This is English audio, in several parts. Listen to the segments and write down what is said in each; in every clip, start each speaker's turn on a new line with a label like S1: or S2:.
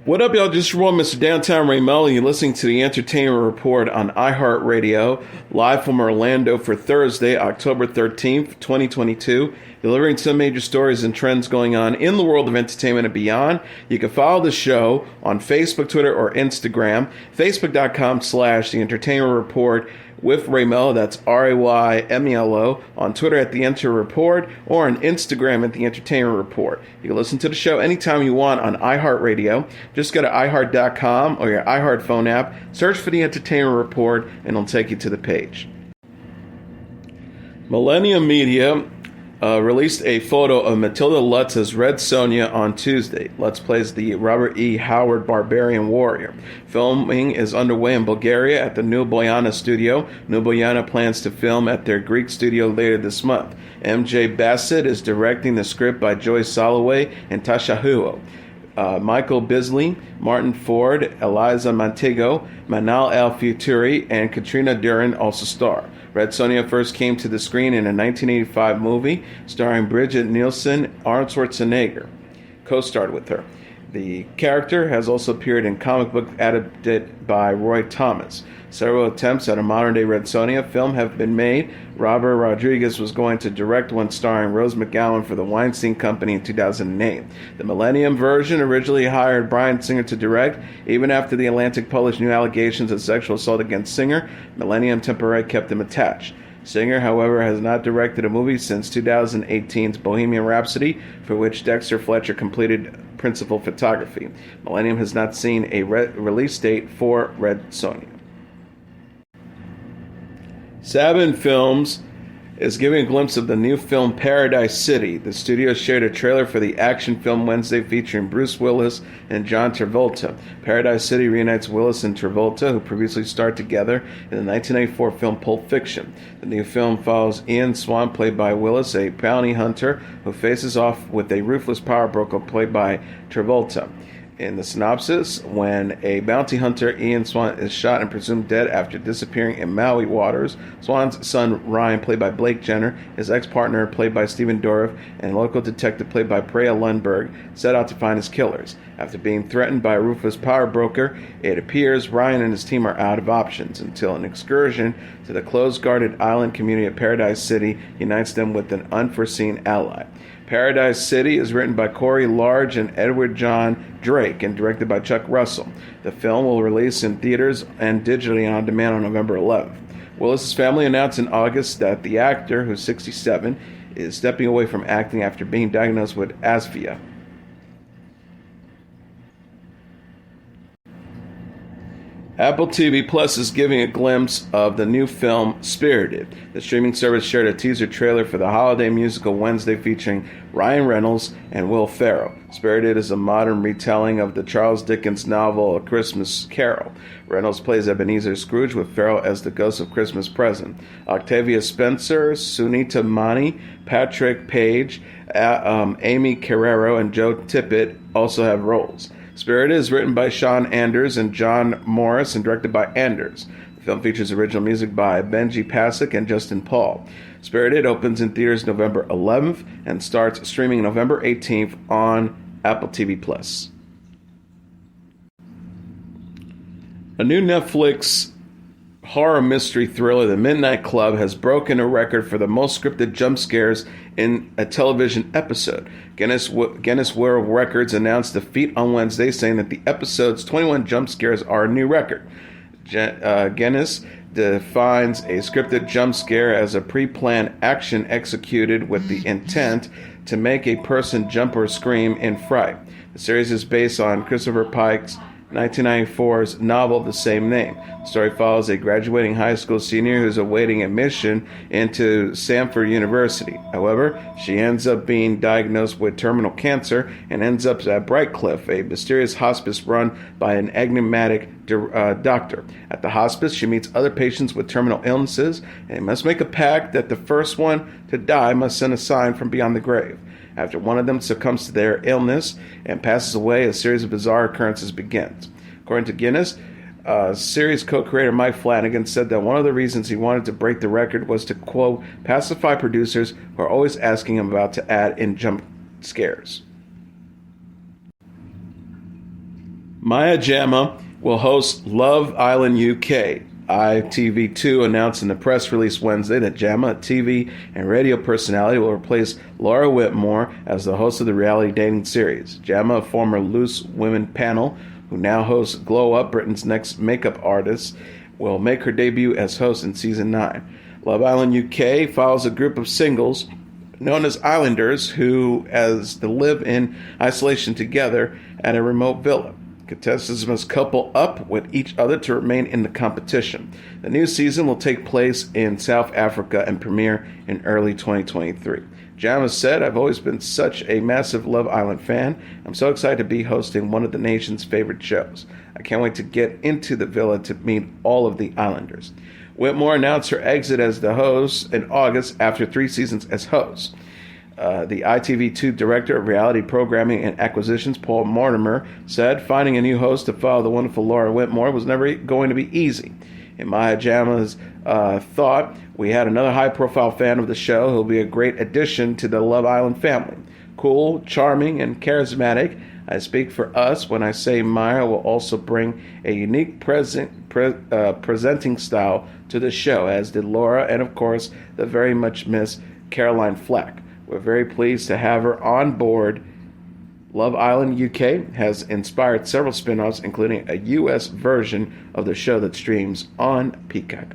S1: What up, y'all? Just your one, Mr. Downtown Melo. You're listening to the Entertainment Report on iHeartRadio, live from Orlando for Thursday, October 13th, 2022. Delivering some major stories and trends going on in the world of entertainment and beyond. You can follow the show on Facebook, Twitter, or Instagram. Facebook.com/The Entertainment Report with Melo. That's RAYMELO. On Twitter at The Enter Report, or on Instagram at The Entertainment Report. You can listen to the show anytime you want on iHeartRadio. Just go to iHeart.com or your iHeart phone app, search for The Entertainment Report, and it'll take you to the page. Millennium Media released a photo of Matilda Lutz as Red Sonja on Tuesday. Lutz plays the Robert E. Howard barbarian warrior. Filming is underway in Bulgaria at the New Boyana studio. New Boyana plans to film at their Greek studio later this month. MJ Bassett is directing the script by Joyce Soloway and Tasha Huo. Michael Bisley, Martin Ford, Eliza Montego, Manal El Futuri, and Katrina Duran also star. Red Sonja first came to the screen in a 1985 movie starring Bridget Nielsen. Arnold Schwarzenegger co-starred with her. The character has also appeared in comic book adapted by Roy Thomas. Several attempts at a modern-day Red Sonja film have been made. Robert Rodriguez was going to direct one starring Rose McGowan for the Weinstein Company in 2008. The Millennium version originally hired Bryan Singer to direct. Even after The Atlantic published new allegations of sexual assault against Singer, Millennium temporarily kept him attached. Singer, however, has not directed a movie since 2018's Bohemian Rhapsody, for which Dexter Fletcher completed principal photography. Millennium has not seen a release date for Red Sonja. Saban Films is giving a glimpse of the new film Paradise City. The studio shared a trailer for the action film Wednesday featuring Bruce Willis and John Travolta. Paradise City reunites Willis and Travolta, who previously starred together in the 1994 film Pulp Fiction. The new film follows Ian Swan, played by Willis, a bounty hunter who faces off with a ruthless power broker played by Travolta. In the synopsis, when a bounty hunter, Ian Swan, is shot and presumed dead after disappearing in Maui waters, Swan's son, Ryan, played by Blake Jenner, his ex-partner, played by Stephen Dorff, and a local detective, played by Priya Lundberg, set out to find his killers. After being threatened by a ruthless power broker, it appears Ryan and his team are out of options until an excursion to the closed-guarded island community of Paradise City unites them with an unforeseen ally. Paradise City is written by Corey Large and Edward John Drake and directed by Chuck Russell. The film will release in theaters and digitally on demand on November 11th. Willis's family announced in August that the actor, who's 67, is stepping away from acting after being diagnosed with asphyxia. Apple TV Plus is giving a glimpse of the new film Spirited. The streaming service shared a teaser trailer for the holiday musical Wednesday featuring Ryan Reynolds and Will Ferrell. Spirited is a modern retelling of the Charles Dickens novel A Christmas Carol. Reynolds plays Ebenezer Scrooge with Ferrell as the ghost of Christmas Present. Octavia Spencer, Sunita Mani, Patrick Page, Amy Carrero, and Joe Tippett also have roles. Spirited is written by Sean Anders and John Morris and directed by Anders. The film features original music by Benji Pasek and Justin Paul. Spirited opens in theaters November 11th and starts streaming November 18th on Apple TV+. A new Netflix horror mystery thriller, The Midnight Club, has broken a record for the most scripted jump scares in a television episode. Guinness World Records announced the feat on Wednesday, saying that the episode's 21 jump scares are a new record. Guinness defines a scripted jump scare as a pre-planned action executed with the intent to make a person jump or scream in fright. The series is based on Christopher Pike's 1994's novel of the same name. The story follows a graduating high school senior who's awaiting admission into Stanford University. However, she ends up being diagnosed with terminal cancer and ends up at Brightcliff, a mysterious hospice run by an enigmatic doctor. At the hospice, she meets other patients with terminal illnesses and must make a pact that the first one to die must send a sign from beyond the grave. After one of them succumbs to their illness and passes away, a series of bizarre occurrences begins. According to Guinness, series co-creator Mike Flanagan said that one of the reasons he wanted to break the record was to, quote, pacify producers who are always asking him about to add in jump scares. Jama will host Love Island U.K. ITV2 announced in a press release Wednesday that Jama, a TV and radio personality, will replace Laura Whitmore as the host of the reality dating series. Jama, a former Loose Women panel who now hosts Glow Up, Britain's Next Makeup Artist, will make her debut as host in Season 9. Love Island UK follows a group of singles known as Islanders who live in isolation together at a remote villa. Contestants must couple up with each other to remain in the competition. The new season will take place in South Africa and premiere in early 2023. Jama said, "I've always been such a massive Love Island fan. I'm so excited to be hosting one of the nation's favorite shows. I can't wait to get into the villa to meet all of the Islanders." Whitmore announced her exit as the host in August after 3 seasons as host. The ITV2 Director of Reality Programming and Acquisitions, Paul Mortimer, said finding a new host to follow the wonderful Laura Whitmore was never going to be easy. In Maya Jama's thought, we had another high-profile fan of the show who will be a great addition to the Love Island family. Cool, charming, and charismatic. I speak for us when I say Maya will also bring a unique presenting style to the show, as did Laura and, of course, the very much missed Caroline Flack. We're very pleased to have her on board. Love Island UK has inspired several spin-offs, including a U.S. version of the show that streams on Peacock.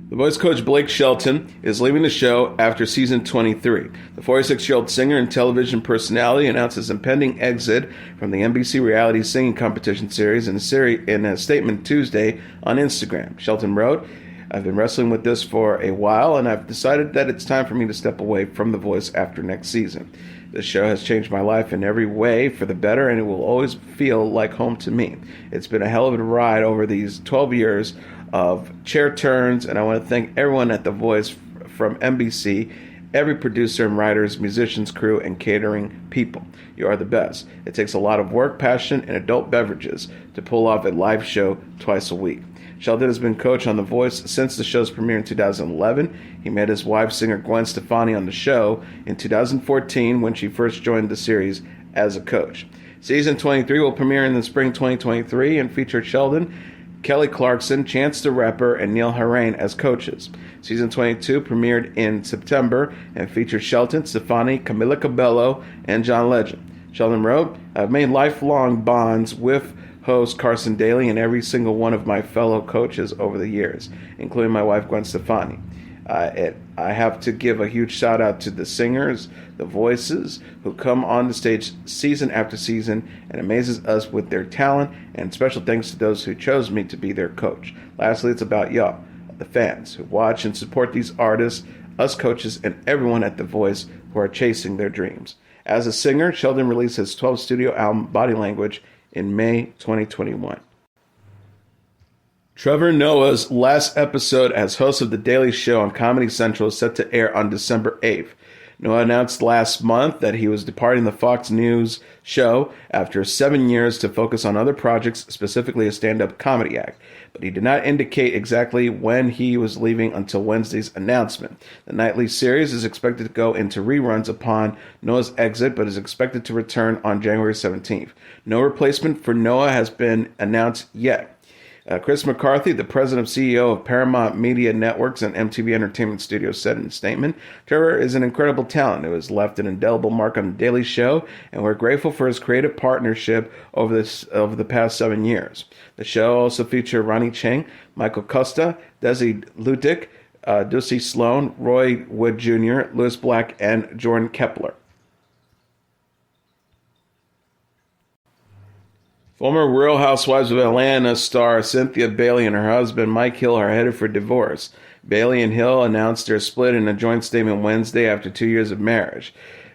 S1: The Voice coach Blake Shelton is leaving the show after season 23. The 46-year-old singer and television personality announced his impending exit from the NBC reality singing competition series in a statement Tuesday on Instagram. Shelton wrote, "I've been wrestling with this for a while, and I've decided that it's time for me to step away from The Voice after next season. This show has changed my life in every way for the better, and it will always feel like home to me. It's been a hell of a ride over these 12 years of chair turns, and I want to thank everyone at The Voice from NBC, every producer and writers, musicians, crew, and catering people. You are the best. It takes a lot of work, passion, and adult beverages to pull off a live show twice a week." Shelton has been coach on The Voice since the show's premiere in 2011. He met his wife, singer Gwen Stefani, on the show in 2014 when she first joined the series as a coach. Season 23 will premiere in the spring 2023 and feature Sheldon, Kelly Clarkson, Chance the Rapper, and Neil Horan as coaches. Season 22 premiered in September and featured Shelton, Stefani, Camila Cabello, and John Legend. Sheldon wrote, "I've made lifelong bonds with host Carson Daly and every single one of my fellow coaches over the years, including my wife Gwen Stefani. I have to give a huge shout out to the singers, the voices, who come on the stage season after season and amazes us with their talent, and special thanks to those who chose me to be their coach. Lastly, it's about y'all, the fans, who watch and support these artists, us coaches, and everyone at The Voice who are chasing their dreams." As a singer, Sheldon released his 12th studio album, Body Language, in May 2021. Trevor Noah's last episode as host of The Daily Show on Comedy Central is set to air on December 8th. Noah announced last month that he was departing the Fox News show after 7 years to focus on other projects, specifically a stand-up comedy act. But he did not indicate exactly when he was leaving until Wednesday's announcement. The nightly series is expected to go into reruns upon Noah's exit, but is expected to return on January 17th. No replacement for Noah has been announced yet. Chris McCarthy, the president and CEO of Paramount Media Networks and MTV Entertainment Studios, said in a statement, "Trevor is an incredible talent who has left an indelible mark on The Daily Show, and we're grateful for his creative partnership over the past 7 years." The show also featured Ronnie Chang, Michael Costa, Desi Lutic, Dulcie Sloan, Roy Wood Jr., Louis Black, and Jordan Kepler. Former Real Housewives of Atlanta star Cynthia Bailey and her husband Mike Hill are headed for divorce. Bailey and Hill announced their split in a joint statement Wednesday after 2 years of marriage.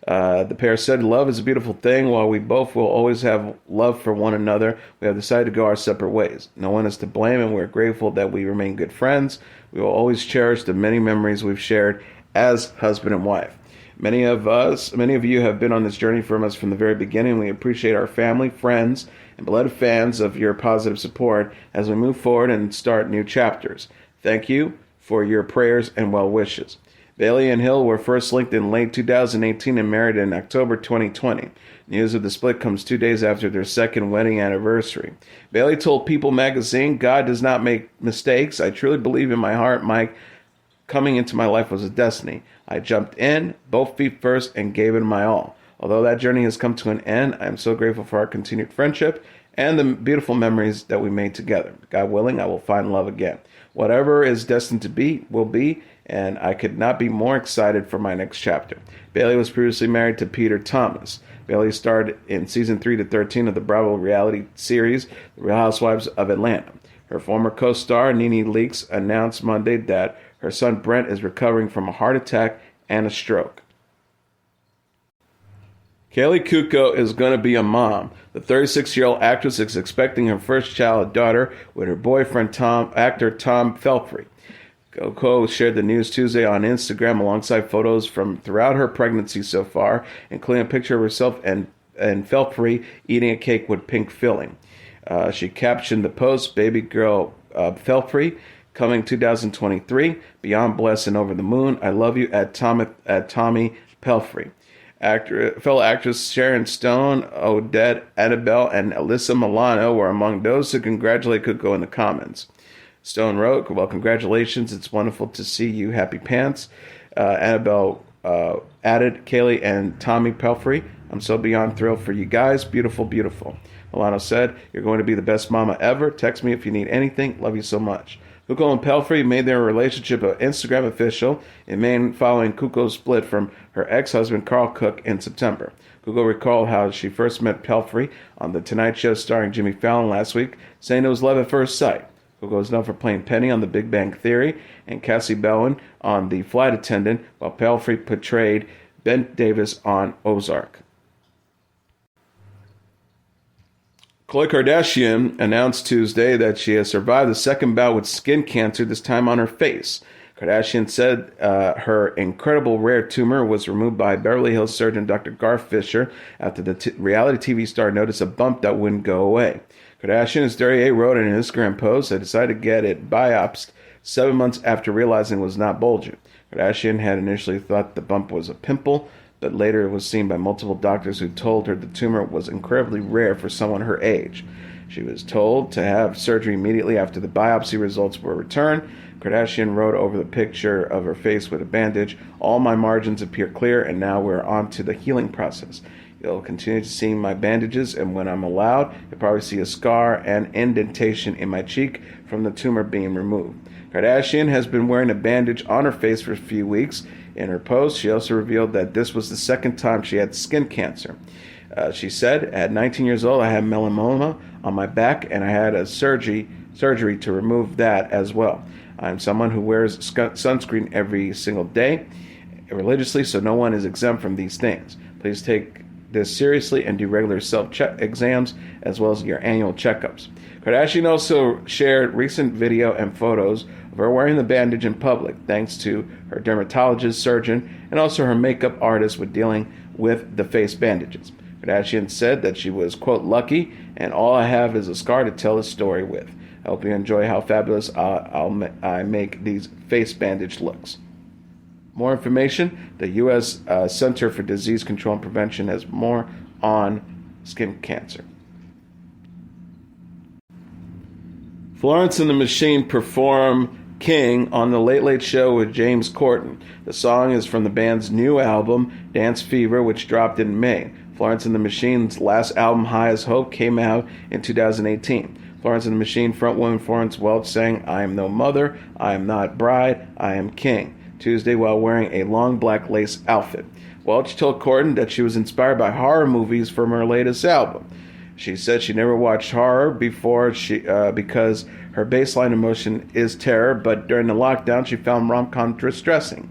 S1: The pair said, "Love is a beautiful thing. While we both will always have love for one another, we have decided to go our separate ways. No one is to blame, and we're grateful that we remain good friends. We will always cherish the many memories we've shared as husband and wife. Many of you have been on this journey from us from the very beginning. We appreciate our family, friends, and beloved fans of your positive support as we move forward and start new chapters. Thank you for your prayers and well wishes." Bailey and Hill were first linked in late 2018 and married in October 2020. News of the split comes 2 days after their second wedding anniversary. Bailey told People magazine, "God does not make mistakes. I truly believe in my heart, Mike, coming into my life was a destiny. I jumped in, both feet first, and gave it my all. Although that journey has come to an end, I am so grateful for our continued friendship and the beautiful memories that we made together. God willing, I will find love again. Whatever is destined to be, will be, and I could not be more excited for my next chapter." Bailey was previously married to Peter Thomas. Bailey starred in season 3 to 13 of the Bravo reality series, The Real Housewives of Atlanta. Her former co-star, Nene Leakes, announced Monday that her son Brent is recovering from a heart attack and a stroke. Kaley Cuoco is going to be a mom. The 36-year-old actress is expecting her first child, a daughter, with her boyfriend, actor Tom Pelphrey. Cuoco shared the news Tuesday on Instagram alongside photos from throughout her pregnancy so far, including a picture of herself and Pelphrey eating a cake with pink filling. She captioned the post, "Baby girl Pelphrey, coming 2023, beyond blessed and over the moon. I love you at Tommy Pelphrey." Fellow actress Sharon Stone, Odette Annabelle, and Alyssa Milano were among those who congratulate Cuoco in the comments. Stone wrote, "Well, congratulations. It's wonderful to see you. Happy pants." Annabelle added, "Kaley and Tommy Pelphrey, I'm so beyond thrilled for you guys. Beautiful, beautiful." Milano said, "You're going to be the best mama ever. Text me if you need anything. Love you so much." Cuoco and Pelphrey made their relationship an Instagram official in May following Cuoco's split from her ex-husband Carl Cook in September. Cuoco recalled how she first met Pelphrey on The Tonight Show starring Jimmy Fallon last week, saying it was love at first sight. Cuoco is known for playing Penny on The Big Bang Theory and Cassie Bowen on The Flight Attendant, while Pelphrey portrayed Ben Davis on Ozark. Khloe Kardashian announced Tuesday that she has survived the second bout with skin cancer, this time on her face. Kardashian said her incredible rare tumor was removed by Beverly Hills surgeon Dr. Garth Fisher after the reality TV star noticed a bump that wouldn't go away. Kardashian, as 38, wrote in an Instagram post, "I decided to get it biopsied 7 months after realizing it was not bulging." Kardashian had initially thought the bump was a pimple, but later it was seen by multiple doctors who told her the tumor was incredibly rare for someone her age. She was told to have surgery immediately after the biopsy results were returned. Kardashian wrote over the picture of her face with a bandage, "All my margins appear clear, and now we're on to the healing process. You'll continue to see my bandages, and when I'm allowed, you'll probably see a scar and indentation in my cheek from the tumor being removed." Kardashian has been wearing a bandage on her face for a few weeks. In her post, she also revealed that this was the second time she had skin cancer. She said, "At 19 years old, I had melanoma on my back, and I had a surgery to remove that as well. I'm someone who wears sunscreen every single day religiously, so no one is exempt from these things. Please take this seriously and do regular self-check exams as well as your annual checkups." Kardashian also shared recent video and photos of her wearing the bandage in public, thanks to her dermatologist, surgeon, and also her makeup artist with dealing with the face bandages. Kardashian said that she was, quote, "lucky, and all I have is a scar to tell a story with. I hope you enjoy how fabulous I make these face bandage looks." More information, the U.S. Center for Disease Control and Prevention has more on skin cancer. Florence and the Machine perform King on The Late Late Show with James Corden. The song is from the band's new album, Dance Fever, which dropped in May. Florence and the Machine's last album, High as Hope, came out in 2018. Florence and the Machine frontwoman Florence Welch sang, "I am no mother, I am not bride, I am king," Tuesday while wearing a long black lace outfit. Welch told Corden that she was inspired by horror movies from her latest album. She said she never watched horror before because her baseline emotion is terror, but during the lockdown she found rom-com distressing.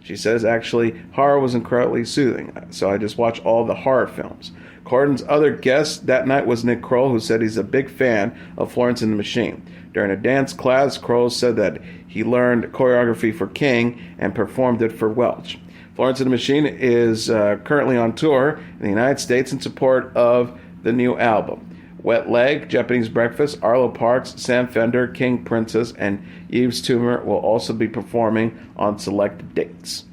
S1: She says, "Actually, horror was incredibly soothing, so I just watched all the horror films." Corden's other guest that night was Nick Kroll, who said he's a big fan of Florence and the Machine. During a dance class, Kroll said that he learned choreography for King and performed it for Welch. Florence and the Machine is currently on tour in the United States in support of the new album. Wet Leg, Japanese Breakfast, Arlo Parks, Sam Fender, King Princess, and Yves Tumor will also be performing on selected dates.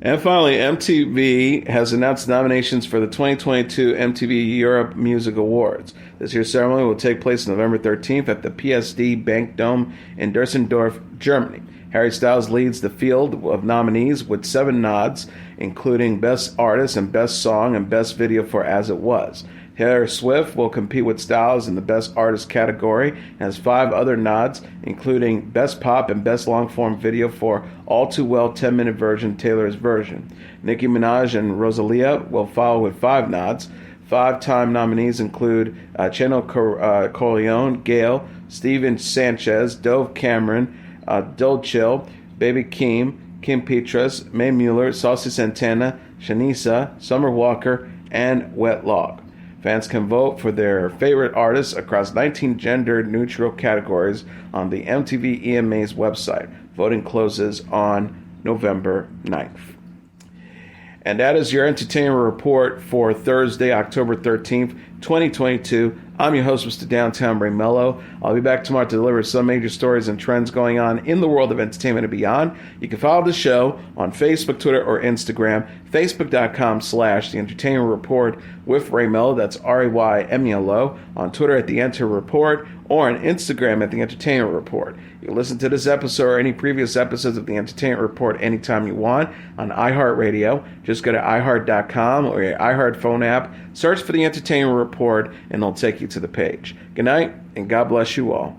S1: And finally, MTV has announced nominations for the 2022 MTV Europe Music Awards. This year's ceremony will take place November 13th at the PSD Bank Dome in Düsseldorf, Germany. Harry Styles leads the field of nominees with 7 nods, including Best Artist and Best Song and Best Video for As It Was. Taylor Swift will compete with Styles in the Best Artist category and has 5 other nods, including Best Pop and Best Long-Form Video for All Too Well 10-minute version, Taylor's version. Nicki Minaj and Rosalia will follow with 5 nods. 5-time nominees include Chano Corleone, Gayle, Steven Sanchez, Dove Cameron, Dul Chill, Baby Keem, Kim Petras, Mae Mueller, Saucy Santana, Shanisa, Summer Walker, and Wet Log. Fans can vote for their favorite artists across 19 gender-neutral categories on the MTV EMA's website. Voting closes on November 9th. And that is your entertainment report for Thursday, October 13th, 2022. I'm your host, Mr. Downtown Ray Melo. I'll be back tomorrow to deliver some major stories and trends going on in the world of entertainment and beyond. You can follow the show on Facebook, Twitter, or Instagram. Facebook.com/The Entertainment Report with Ray Melo. That's RAYMELO. On Twitter at The Enter Report, or on Instagram at The Entertainment Report. You can listen to this episode or any previous episodes of The Entertainment Report anytime you want on iHeartRadio. Just go to iHeart.com or your iHeart phone app, search for The Entertainment Report, and it'll take you to the page. Good night, and God bless you all.